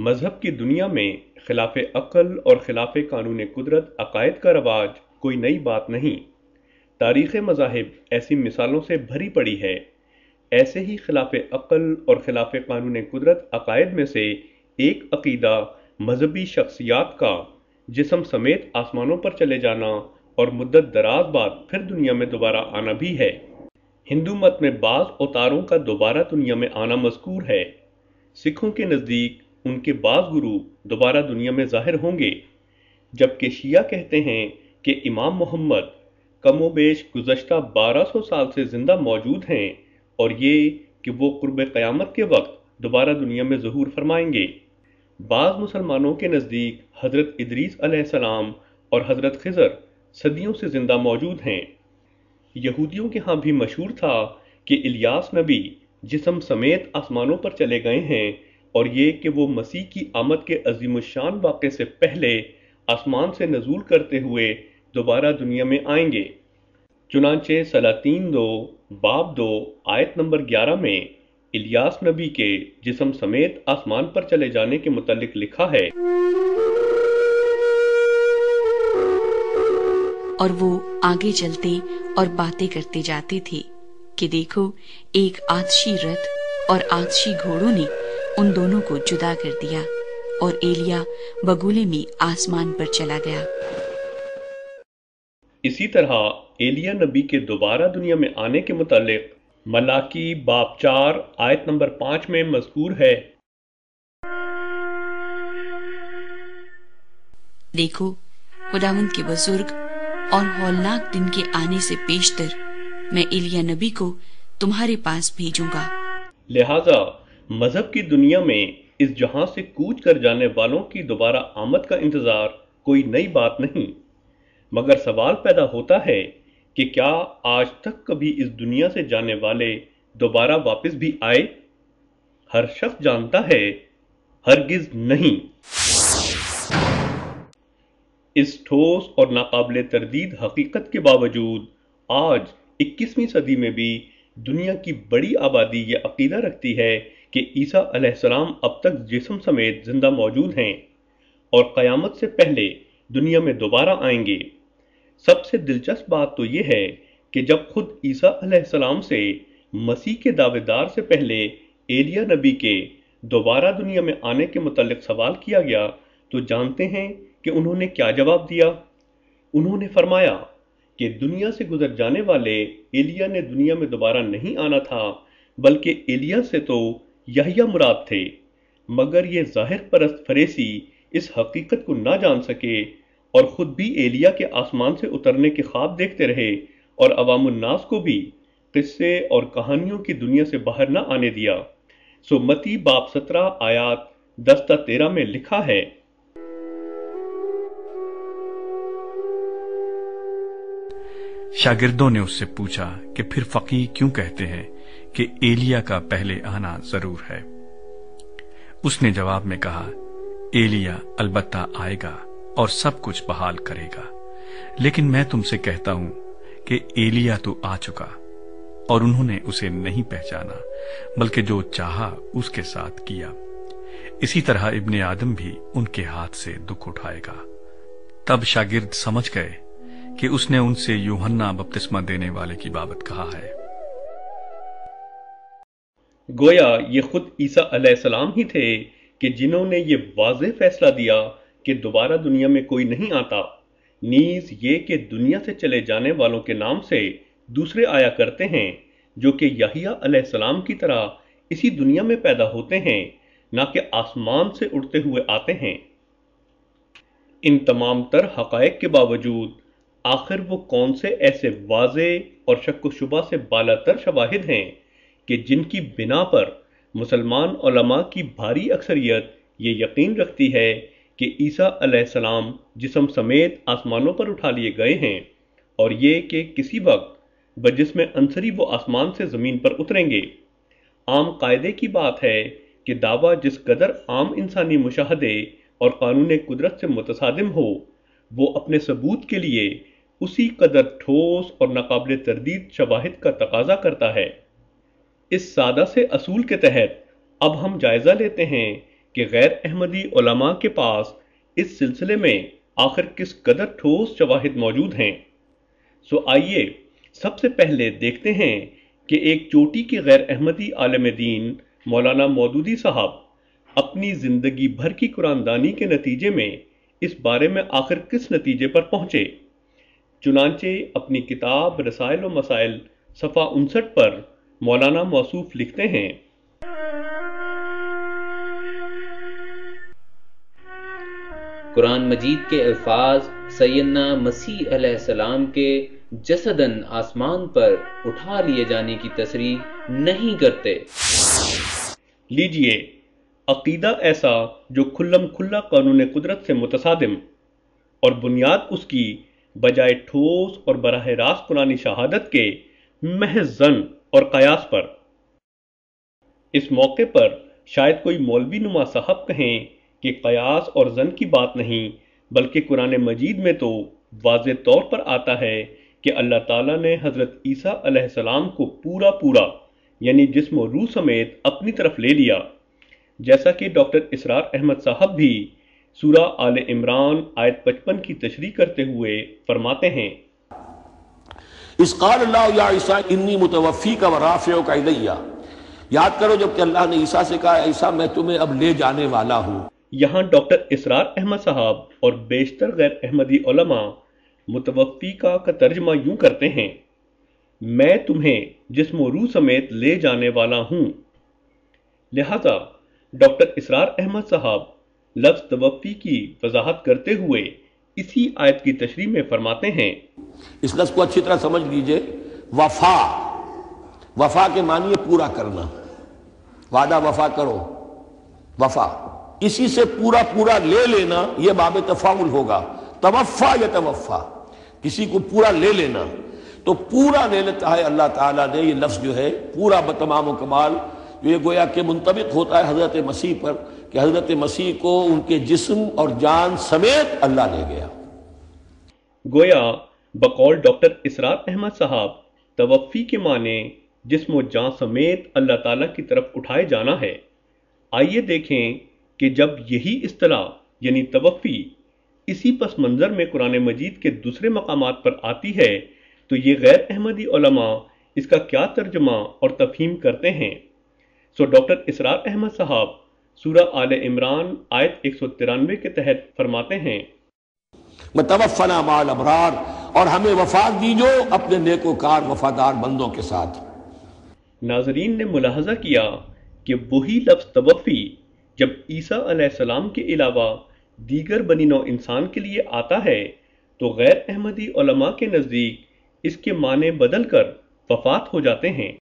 مذہب کی دنیا میں خلاف عقل اور خلاف قانون قدرت عقائد کا رواج کوئی نئی بات نہیں۔ تاریخ مذاہب ایسی مثالوں سے بھری پڑی ہے۔ ایسے ہی خلاف عقل اور خلاف قانون قدرت عقائد میں سے ایک عقیدہ مذہبی شخصیات کا جسم سمیت آسمانوں پر چلے جانا اور مدت دراز بعد پھر دنیا میں دوبارہ آنا بھی ہے۔ ہندو مت میں بعض اوتاروں کا دوبارہ دنیا میں آنا مذکور ہے۔ سکھوں کے نزدیک ان کے بعض گرو دوبارہ دنیا میں ظاہر ہوں گے، جبکہ شیعہ کہتے ہیں کہ امام محمد کم و بیش گزشتہ 1200 سال سے زندہ موجود ہیں اور یہ کہ وہ قرب قیامت کے وقت دوبارہ دنیا میں ظہور فرمائیں گے۔ بعض مسلمانوں کے نزدیک حضرت ادریس علیہ السلام اور حضرت خضر صدیوں سے زندہ موجود ہیں۔ یہودیوں کے ہاں بھی مشہور تھا کہ الیاس نبی جسم سمیت آسمانوں پر چلے گئے ہیں اور یہ کہ وہ مسیح کی آمد کے عظیم الشان واقعے سے پہلے آسمان سے نزول کرتے ہوئے دوبارہ دنیا میں آئیں گے۔ چنانچہ سلاطین 2 باب 2 آیت نمبر 11 میں الیاس نبی کے جسم سمیت آسمان پر چلے جانے کے متعلق لکھا ہے۔ اور وہ آگے چلتے اور باتیں کرتے جاتے تھے کہ دیکھو ایک آتشی رتھ اور آتشی گھوڑوں نے ان دونوں کو جدا کر دیا اور ایلیا بگولے میں آسمان پر چلا گیا۔ اسی طرح ایلیا نبی کے دوبارہ دنیا میں آنے کے متعلق ملاکی باب 4 آیت نمبر 5 میں مذکور ہے۔ دیکھو خداوند کے بزرگ اور ہولناک دن کے آنے سے پیشتر میں ایلیا نبی کو تمہارے پاس بھیجوں گا۔ لہٰذا مذہب کی دنیا میں اس جہاں سے کوچ کر جانے والوں کی دوبارہ آمد کا انتظار کوئی نئی بات نہیں، مگر سوال پیدا ہوتا ہے کہ کیا آج تک کبھی اس دنیا سے جانے والے دوبارہ واپس بھی آئے؟ ہر شخص جانتا ہے ہرگز نہیں۔ اس ٹھوس اور ناقابل تردید حقیقت کے باوجود آج 21ویں صدی میں بھی دنیا کی بڑی آبادی یہ عقیدہ رکھتی ہے کہ عیسیٰ علیہ السلام اب تک جسم سمیت زندہ موجود ہیں اور قیامت سے پہلے دنیا میں دوبارہ آئیں گے۔ سب سے دلچسپ بات تو یہ ہے کہ جب خود عیسیٰ علیہ السلام سے مسیح کے دعوے دار سے پہلے ایلیا نبی کے دوبارہ دنیا میں آنے کے متعلق سوال کیا گیا تو جانتے ہیں کہ انہوں نے کیا جواب دیا۔ انہوں نے فرمایا کہ دنیا سے گزر جانے والے ایلیا نے دنیا میں دوبارہ نہیں آنا تھا، بلکہ ایلیا سے تو یحییٰ مراد تھے، مگر یہ ظاہر پرست فریسی اس حقیقت کو نہ جان سکے اور خود بھی ایلیا کے آسمان سے اترنے کے خواب دیکھتے رہے اور عوام الناس کو بھی قصے اور کہانیوں کی دنیا سے باہر نہ آنے دیا۔ سو متی باب 17 آیات 10 تا 13 میں لکھا ہے۔ شاگردوں نے اس سے پوچھا کہ پھر فقیہ کیوں کہتے ہیں کہ ایلیا کا پہلے آنا ضرور ہے؟ اس نے جواب میں کہا، ایلیا البتہ آئے گا اور سب کچھ بحال کرے گا، لیکن میں تم سے کہتا ہوں کہ ایلیا تو آ چکا اور انہوں نے اسے نہیں پہچانا، بلکہ جو چاہا اس کے ساتھ کیا۔ اسی طرح ابن آدم بھی ان کے ہاتھ سے دکھ اٹھائے گا۔ تب شاگرد سمجھ گئے کہ اس نے ان سے یوحنا بپتسمہ دینے والے کی بابت کہا ہے۔ گویا یہ خود عیسیٰ علیہ السلام ہی تھے کہ جنہوں نے یہ واضح فیصلہ دیا کہ دوبارہ دنیا میں کوئی نہیں آتا، نیز یہ کہ دنیا سے چلے جانے والوں کے نام سے دوسرے آیا کرتے ہیں جو کہ یحییٰ علیہ السلام کی طرح اسی دنیا میں پیدا ہوتے ہیں، نہ کہ آسمان سے اڑتے ہوئے آتے ہیں۔ ان تمام تر حقائق کے باوجود آخر وہ کون سے ایسے واضح اور شک و شبہ سے بالا تر شواہد ہیں کہ جن کی بنا پر مسلمان علماء کی بھاری اکثریت یہ یقین رکھتی ہے کہ عیسیٰ علیہ السلام جسم سمیت آسمانوں پر اٹھا لیے گئے ہیں، اور یہ کہ کسی وقت بجسم عنصری وہ آسمان سے زمین پر اتریں گے۔ عام قاعدے کی بات ہے کہ دعویٰ جس قدر عام انسانی مشاہدے اور قانون قدرت سے متصادم ہو، وہ اپنے ثبوت کے لیے اسی قدر ٹھوس اور ناقابل تردید شواہد کا تقاضا کرتا ہے۔ اس سادہ سے اصول کے تحت اب ہم جائزہ لیتے ہیں کہ غیر احمدی علماء کے پاس اس سلسلے میں آخر کس قدر ٹھوس شواہد موجود ہیں۔ سو آئیے سب سے پہلے دیکھتے ہیں کہ ایک چوٹی کے غیر احمدی عالم دین مولانا مودودی صاحب اپنی زندگی بھر کی قرآن دانی کے نتیجے میں اس بارے میں آخر کس نتیجے پر پہنچے۔ چنانچہ اپنی کتاب رسائل و مسائل صفحہ 59 پر مولانا موصوف لکھتے ہیں، قرآن مجید کے الفاظ سیدنا مسیح علیہ السلام کے جسداً آسمان پر اٹھا لیے جانے کی تصریح نہیں کرتے۔ لیجئے عقیدہ ایسا جو کھلم کھلا قانون قدرت سے متصادم اور بنیاد اس کی بجائے ٹھوس اور براہ راست قرآنی شہادت کے محض ظن اور قیاس پر۔ اس موقع پر شاید کوئی مولوی نما صاحب کہیں کہ قیاس اور ظن کی بات نہیں، بلکہ قرآن مجید میں تو واضح طور پر آتا ہے کہ اللہ تعالیٰ نے حضرت عیسیٰ علیہ السلام کو پورا یعنی جسم و روح سمیت اپنی طرف لے لیا، جیسا کہ ڈاکٹر اسرار احمد صاحب بھی سورہ آل عمران آیت 55 کی تشریح کرتے ہوئے فرماتے ہیں، اس قال اللہ یا عیسیٰ انی متوفیک و رافعک الیہ، یاد کرو جب کہ اللہ نے عیسیٰ سے کہا عیسیٰ میں تمہیں اب لے جانے والا ہوں۔ یہاں ڈاکٹر اسرار احمد صاحب اور بیشتر غیر احمدی علماء متوفیقہ کا ترجمہ یوں کرتے ہیں، میں تمہیں جسم و روح سمیت لے جانے والا ہوں۔ لہذا ڈاکٹر اسرار احمد صاحب لفظ توفی کی وضاحت کرتے ہوئے اسی آیت کی تشریح میں فرماتے ہیں، اس لفظ کو اچھی طرح سمجھ لیجئے، وفا کے معنی ہے پورا کرنا، وعدہ وفا کرو، وفا اسی سے پورا لے لینا، یہ باب تفاعل ہوگا، توفا یا توفا، کسی کو پورا لے لینا، تو پورا لے لیتا ہے اللہ تعالیٰ نے۔ یہ لفظ جو ہے پورا بتمام و کمال، یہ گویا کہ منطبق ہوتا ہے حضرت مسیح پر کہ حضرت مسیح کو ان کے جسم اور جان سمیت اللہ لے گیا۔ گویا بقول ڈاکٹر اسرار احمد صاحب توفی کے معنی جسم و جان سمیت اللہ تعالیٰ کی طرف اٹھائے جانا ہے۔ آئیے دیکھیں کہ جب یہی اصطلاح یعنی توفی اسی پس منظر میں قرآن مجید کے دوسرے مقامات پر آتی ہے تو یہ غیر احمدی علماء اس کا کیا ترجمہ اور تفہیم کرتے ہیں۔ سو ڈاکٹر اسرار احمد صاحب سورہ آل عمران آیت 193 کے تحت فرماتے ہیں، متوفنا مع الابرار، اور ہمیں وفات دیجو اپنے نیکوکار وفادار بندوں کے ساتھ۔ ناظرین نے ملاحظہ کیا کہ وہی لفظ توفی جب عیسیٰ علیہ السلام کے علاوہ دیگر بنی نوع انسان کے لیے آتا ہے تو غیر احمدی علماء کے نزدیک اس کے معنی بدل کر وفات ہو جاتے ہیں۔